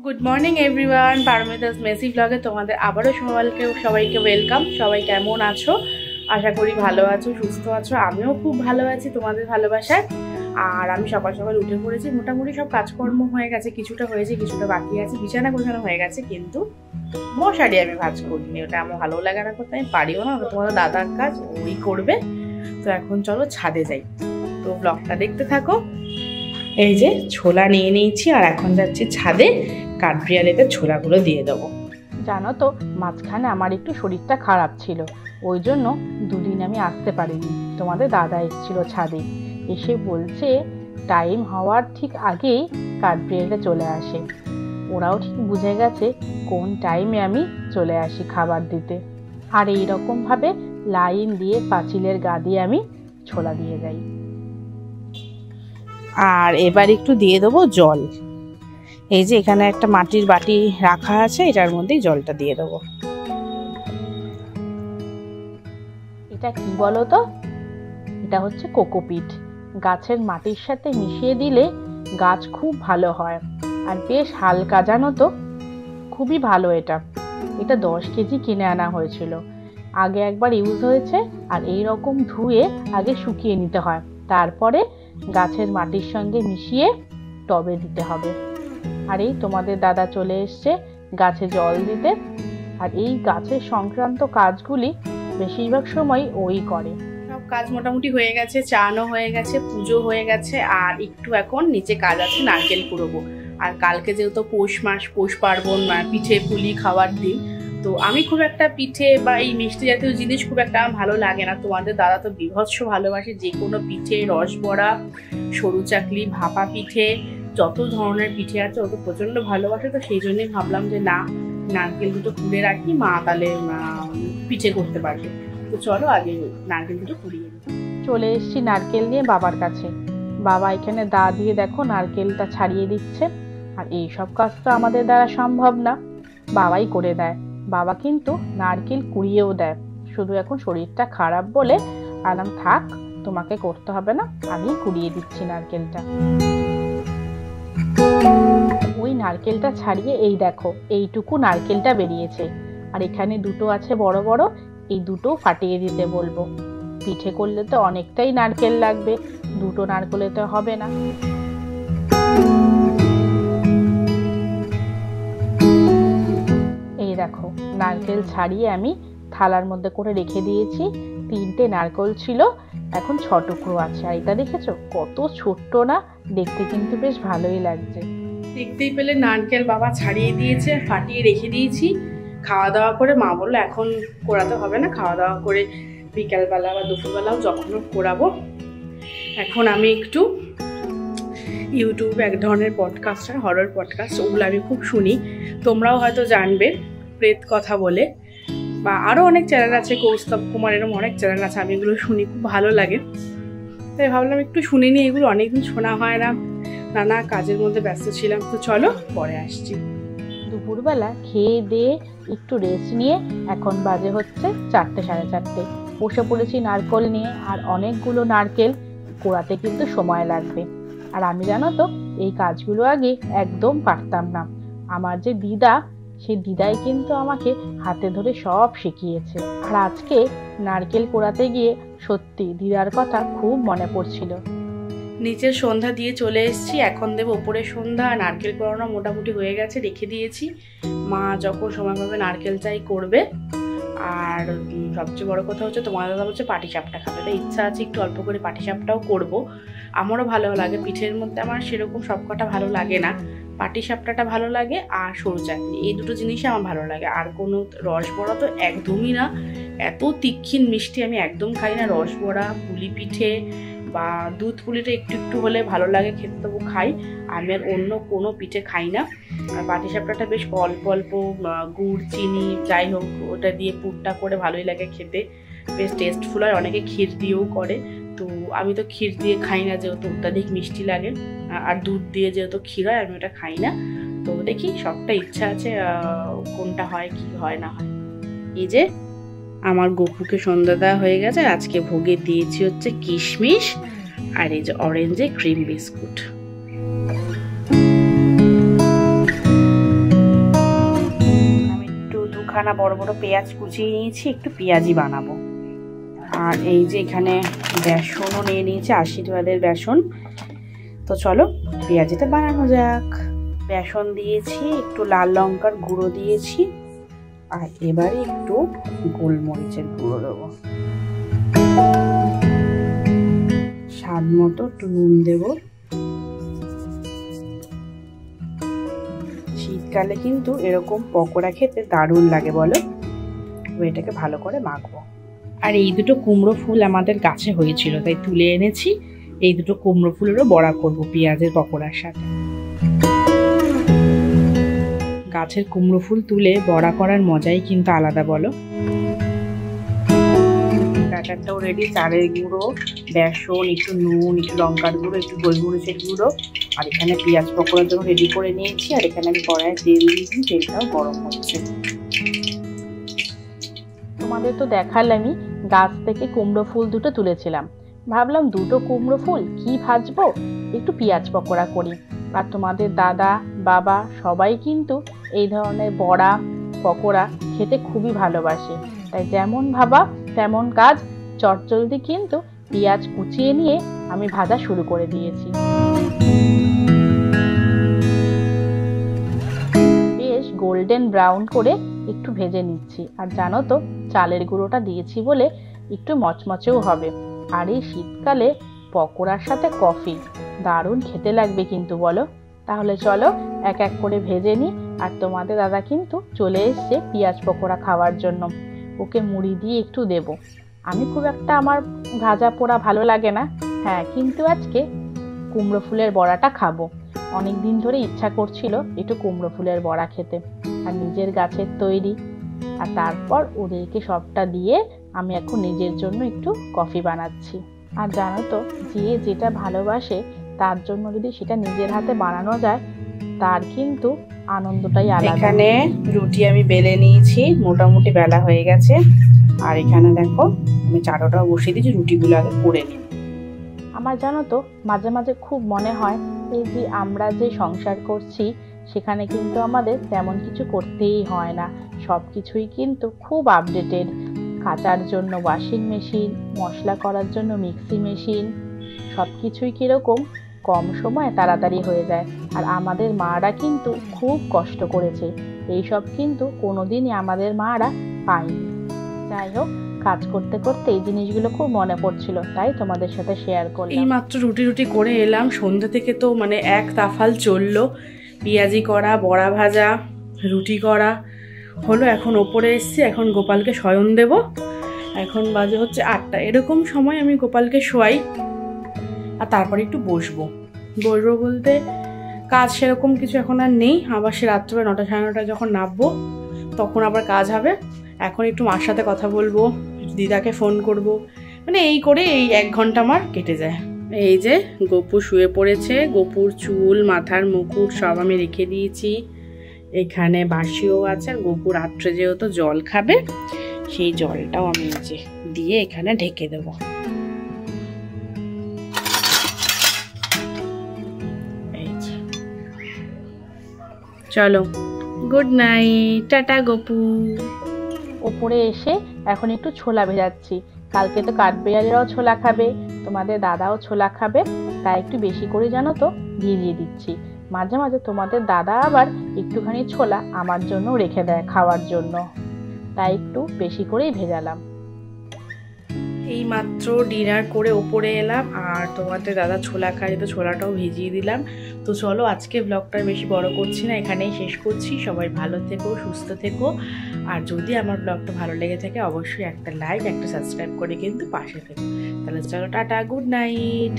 Good morning everyone, Paromita's Messi ব্লগে তোমাদের আবারও সবাইকে ওয়েলকাম। সবাই কেমন আছো? আশা করি ভালো আছো, সুস্থ আছো। আমিও খুব ভালো আছি তোমাদের ভালোবাসায়। আর আমি সকাল সকাল উঠে পড়েছি, মোটামুটি সব কাজকর্ম হয়ে গেছে, কিছুটা হয়েছে কিছুটা বাকি আছে। বিছানা গোছানো হয়ে গেছে, কিন্তু মশারি আমি ভাঁজ করিনি। ওটা আমার ভালো লাগে না করতে, আমি পারিও না, ওটা তোমাদের দাদার কাজ, ওই করবে। তো এখন চলো ছাদে যাই, তো ব্লগটা দেখতে থাকো। এই যে ছোলা নিয়ে নিয়েছি আর এখন যাচ্ছি ছাদে কাঠবিড়ালিতে ছোলাগুলো দিয়ে দেবো। জানো তো, মাঝখানে আমার একটু শরীরটা খারাপ ছিল, ওই জন্য দুদিন আমি আসতে পারিনি। তোমাদের দাদা এসেছিল ছাদে, এসে বলছে টাইম হওয়ার ঠিক আগেই কাঠবিড়ালিটা চলে আসে। ওরাও ঠিক বুঝে গেছে কোন টাইমে আমি চলে আসি খাবার দিতে। আর এইরকমভাবে লাইন দিয়ে পাঁচিলের গা দিয়ে আমি ছোলা দিয়ে যাই। আর এবার একটু দিয়ে দেবো জল। এই যে এখানে একটা মাটির বাটি রাখা আছে, এটার মধ্যেই জলটা দিয়ে দেবো। এটা কি বলো তো? এটা হচ্ছে কোকোপিট। গাছের মাটির সাথে মিশিয়ে দিলে গাছ খুব ভালো হয়, আর বেশ হালকা, জানো তো, খুবই ভালো। এটা 10 কেজি কিনে আনা হয়েছিল। আগে একবার ইউজ হয়েছে, আর এই রকম ধুয়ে আগে শুকিয়ে নিতে হয়, তারপরে গাছের মাটির সঙ্গে মিশিয়ে টবে দিতে হবে। আর এই তোমাদের দাদা চলে এসছে গাছে জল দিতে। আর এই গাছের সংক্রান্ত কাজগুলি বেশিরভাগ সময় ওই করে। সব কাজ মোটামুটি হয়ে গেছে, চানো হয়ে গেছে, পুজো হয়ে গেছে, আর একটু এখন নিচে কাজ আছে, নারকেল কুড়োবো। আর কালকে যেহেতু পৌষ মাস, পৌষ পার্বণ, পিঠে পুলি খাওয়ার দিন, তো আমি খুব একটা পিঠে বা এই মিষ্টি জাতীয় জিনিস খুব একটা ভালো লাগে না। তোমাদের দাদা তো বিভৎস ভালোবাসে, যে কোনো পিঠে, রসবড়া, সরু চাকলি, ভাপা পিঠে, যত ধরনের পিঠে আছে ও তো প্রচন্ড ভালোবাসে। তো সেই জন্যই ভাবলাম যে না, নারকেল দুটো কুড়ে রাখি, মা তাহলে পিঠে করতে পারবে। তো চলো আগে নারকেল দুটো কুড়িয়ে নিই। চলে এসেছি নারকেল নিয়ে বাবার কাছে। বাবা এখানে দা দিয়ে দেখো নারকেলটা ছাড়িয়ে দিচ্ছে। আর এই সব কাজ তো আমাদের দ্বারা সম্ভব না, বাবাই করে দেয়। বাবা কিন্তু নারকেল কুড়িয়েও দেয়, শুধু এখন শরীরটা খারাপ বলে আলাম থাক, তোমাকে করতে হবে না, আমি কুড়িয়ে দিচ্ছি নারকেলটা। ওই নারকেলটা ছাড়িয়ে এই দেখো এইটুকু নারকেলটা বেরিয়েছে, আর এখানে দুটো আছে বড় বড়, এই দুটো ফাটিয়ে দিতে বলবো। পিঠে করলে তো অনেকটাই নারকেল লাগবে, দুটো নারকেলে তো হবে না। এই দেখো নারকেল ছাড়িয়ে আমি থালার মধ্যে করে রেখে দিয়েছি। 3টে নারকেল ছিল, এখন 6 টুকরো আছে। আর এটা দেখেছো কত ছোট্ট না, দেখতে কিন্তু বেশ ভালোই লাগছে। দেখতেই পেলে নারকেল বাবা ছাড়িয়ে দিয়েছে, ফাটিয়ে রেখে দিয়েছি। খাওয়া দাওয়া করে মা বললো এখন কোড়াতে হবে না, খাওয়া দাওয়া করে বিকালবেলা বা দুপুরবেলাও যখনও কোড়াবো। এখন আমি একটু ইউটিউবে এক ধরনের পডকাস্ট হয়, হরর পডকাস্ট, ওগুলো আমি খুব শুনি। তোমরাও হয়তো জানবে, প্রেত কথা বলে, বা আরও অনেক চ্যানেল আছে, কৌস্তব কুমার, এরকম অনেক চ্যানেল আছে, আমি এগুলো শুনি, খুব ভালো লাগে। তাই ভাবলাম একটু শুনে নিই, এগুলো অনেকদিন শোনা হয় না, নানা কাজের মধ্যে ব্যস্ত ছিলাম। তো চলো পরে আসছি। দুপুরবেলা খেয়ে দিয়ে একটু রেস্ট নিয়ে এখন বাজে হচ্ছে 4টে, সাড়ে 4টে। বসে পড়েছি নারকেল নিয়ে, আর অনেকগুলো নারকেল কোড়াতে কিন্তু সময় লাগবে। আর আমি জানো তো এই কাজগুলো আগে একদম পারতাম না। আমার যে দিদা, সেই দিদাই কিন্তু আমাকে হাতে ধরে সব শিখিয়েছে। আর আজকে নারকেল কোড়াতে গিয়ে সত্যি দিদার কথা খুব মনে পড়ছিল। নিচের সন্ধ্যা দিয়ে চলে এসেছি, এখন দেবো উপরে সন্ধ্যা। নারকেল কোড়ানো মোটামুটি হয়ে গেছে, রেখে দিয়েছি। মা যখন সময় পাবে নারকেল চাই করবে। আর সবচেয়ে বড় কথা হচ্ছে তোমার দাদা হচ্ছে পাটিসাপটা খাবে, তাই ইচ্ছা আছে একটু অল্প করে পাটিসাপটাও করবো। আমারও ভালো লাগে, পিঠের মধ্যে আমার সেরকম সব কটা ভালো লাগে না, পাটিসাপটাটা ভালো লাগে আর সরু চাকলি, এই দুটো জিনিসই আমার ভালো লাগে। আর কোনো রসবড়া তো একদমই না, এত তীক্ষ্ণ মিষ্টি আমি একদম খাই না। রসবড়া, পুলি পিঠে বা দুধ পুলিটা একটু একটু হলে ভালো লাগে খেতে, তবু খাই। আমি আর অন্য কোনো পিঠে খাই না। আর পাটিসাপটাটা বেশ অল্প অল্প গুড়, চিনি, যাই হোক, ওটা দিয়ে পুরটা করে ভালোই লাগে খেতে, বেশ টেস্টফুল হয়। অনেকে ক্ষীর দিয়েও করে, তো আমি তো ক্ষীর দিয়ে খাই না, যেহেতু অত্যাধিক মিষ্টি লাগে। আর দুধ দিয়ে যেহেতু ক্ষীর হয়, আমি ওটা খাই না। তো দেখি, সবটা ইচ্ছা আছে, কোনটা হয় কি হয় না হয়। এই যে আমার গপুকে সন্ধ্যা দেওয়া হয়ে গেছে। আজকে ভোগে দিয়েছি হচ্ছে কিশমিশ আর এই যে অরেঞ্জে ক্রিম বিস্কুট। দুখানা বড় বড় পেঁয়াজ কুচিয়ে নিয়েছি, একটু পেঁয়াজি বানাবো। আর এই যে এখানে বেসনও নিয়ে নিয়েছি, আশীর্বাদের বেসন। তো চলো পেঁয়াজিটা বানানো যাক। বেসন দিয়েছি, একটু লাল লঙ্কার গুঁড়ো দিয়েছি, আর এবারে একটু গোলমরিচের গুঁড়ো দেবো, স্বাদ মতো একটু নুন দেবো। শীতকালে কিন্তু এরকম পকোড়া খেতে দারুণ লাগে বলো। এটাকে ভালো করে মাখবো। আর এই দুটো কুমড়ো ফুল আমাদের গাছে হয়েছিল, তাই তুলে এনেছি। এই দুটো কুমড়ো ফুলেরও বড়া করব পেঁয়াজের পকোড়ার সাথে। গাছের কুমড়ো ফুল তুলে বড়া করার মজাই কিন্তু আলাদা বলো। ব্যাটারটাও রেডি, চালের গুঁড়ো, বেসন, একটু নুন, একটু লঙ্কার গুঁড়ো, একটু গোলমরিচের গুঁড়ো, আর এখানে পেঁয়াজ পকোড়ার জন্য রেডি করে নিয়েছি। আর এখানে আমি কড়াইয়ে তেল দিয়েছি, তেলটাও গরম হচ্ছে। তোমাদের তো দেখালামই গাছ থেকে কুমড়ো ফুল দুটো তুলেছিলাম। ভাবলাম দুটো কুমড়ো ফুল কি ভাজবো, একটু পেঁয়াজ পকোড়া করি। আর তোমাদের দাদা বাবা সবাই কিন্তু এই ধরনের বড়া পকোড়া খেতে খুবই ভালোবাসে, তাই যেমন ভাবা তেমন কাজ। চটজলদি কিন্তু পেঁয়াজ কুচিয়ে নিয়ে আমি ভাজা শুরু করে দিয়েছি। বেশ গোল্ডেন ব্রাউন করে একটু ভেজে নিচ্ছি। আর জানো তো চালের গুঁড়োটা দিয়েছি বলে একটু মচমচেও হবে। আর এই শীতকালে পকোড়ার সাথে কফি দারুণ খেতে লাগবে কিন্তু বলো। তাহলে চলো এক এক করে ভেজে নিই। আর তোমাদের দাদা কিন্তু চলে এসছে পেঁয়াজ পকোড়া খাওয়ার জন্য, ওকে মুড়ি দিয়ে একটু দেব। আমি খুব একটা আমার ভাজা পোড়া ভালো লাগে না, হ্যাঁ, কিন্তু আজকে কুমড়ো ফুলের বড়াটা খাবো। অনেক দিন ধরে ইচ্ছা করছিল একটু কুমড়ো ফুলের বড়া খেতে, আর নিজের গাছের তৈরি। আর তারপর ওদেরকে সবটা দিয়ে আমি এখন নিজের জন্য একটু কফি বানাচ্ছি। আর জানো তো যে যেটা ভালোবাসে তার জন্য যদি সেটা নিজের হাতে বানানো যায় তার কিন্তু আনন্দটাই আলাদা। এখানে রুটি আমি বেলে নিয়েছি, মোটামুটি বেলা হয়ে গেছে। আর এখানে দেখো আমি চাটাও বসিয়ে দিয়েছি, রুটিগুলো আগে করে নিই। আমার জানো তো মাঝে মাঝে খুব মনে হয় এই যে আমরা যে সংসার করছি সেখানে কিন্তু আমাদের তেমন কিছু করতেই হয় না, সব কিছুই কিন্তু খুব আপডেটেড। কাচার জন্য ওয়াশিং মেশিন, মশলা করার জন্য মিক্সি মেশিন, সব কিছুই কীরকম কম সময়ে তাড়াতাড়ি হয়ে যায়। আর আমাদের মারা কিন্তু খুব কষ্ট করেছে, এইসব কিন্তু কোনোদিনই আমাদের মারা পায়নি। যাই হোক, কাজ করতে করতে এই জিনিসগুলো খুব মনে পড়ছিল, তাই তোমাদের সাথে শেয়ার করলাম। এই মাত্র রুটি করে এলাম, সন্ধ্যা থেকে তো মানে এক তাফাল চললো। পেঁয়াজি করা, বড়া ভাজা, রুটি করা হলো। এখন ওপরে এসছি, এখন গোপালকে শয়ন দেব। এখন বাজে হচ্ছে 8টা, এরকম সময় আমি গোপালকে শোয়াই। আর তারপরে একটু বসবো বলতে কাজ সেরকম কিছু এখন আর নেই। আবার সে রাত্রে 9টা সাড়ে 9টায় যখন নামবো তখন আবার কাজ হবে। এখন একটু মার সাথে কথা বলবো, দিদাকে ফোন করব, মানে এই করে এই 1 ঘন্টা আমার কেটে যায়। এই যে গপু শুয়ে পড়েছে, গপুর চুল, মাথার মুকুট সব আমি রেখে দিয়েছি। এখানে বাসিও আছে। আর গপু রাত্রে যেহেতু জল খাবে, সেই জলটাও আমি যে দিয়ে এখানে ঢেকে দেবো। চলো গুড নাইট, টাটা গপু। ওপরে এসে এখন একটু ছোলা ভেজাচ্ছি। কালকে তো কাঠবিড়ালিরাও ছোলা খাবে, তোমাদের দাদাও ছোলা খাবে, তাই একটু বেশি করে জানো তো ভিজিয়ে দিচ্ছি। মাঝে মাঝে তোমাদের দাদা আবার একটুখানি ছোলা আমার জন্য রেখে দেয় খাওয়ার জন্য, তাই একটু বেশি করেই ভেজালাম। এই মাত্র ডিনার করে ওপরে এলাম, আর তোমাদের দাদা ছোলা খায় তো ছোলাটাও ভিজিয়ে দিলাম। তো চলো আজকে ব্লগটা বেশি বড় করছি না, এখানেই শেষ করছি। সবাই ভালো থেকো, সুস্থ থেকো। আর যদি আমার ব্লগটা ভালো লেগে থাকে অবশ্যই একটা লাইক, একটা সাবস্ক্রাইব করে কিন্তু পাশে থেকো। তাহলে চলো টাটা, গুড নাইট।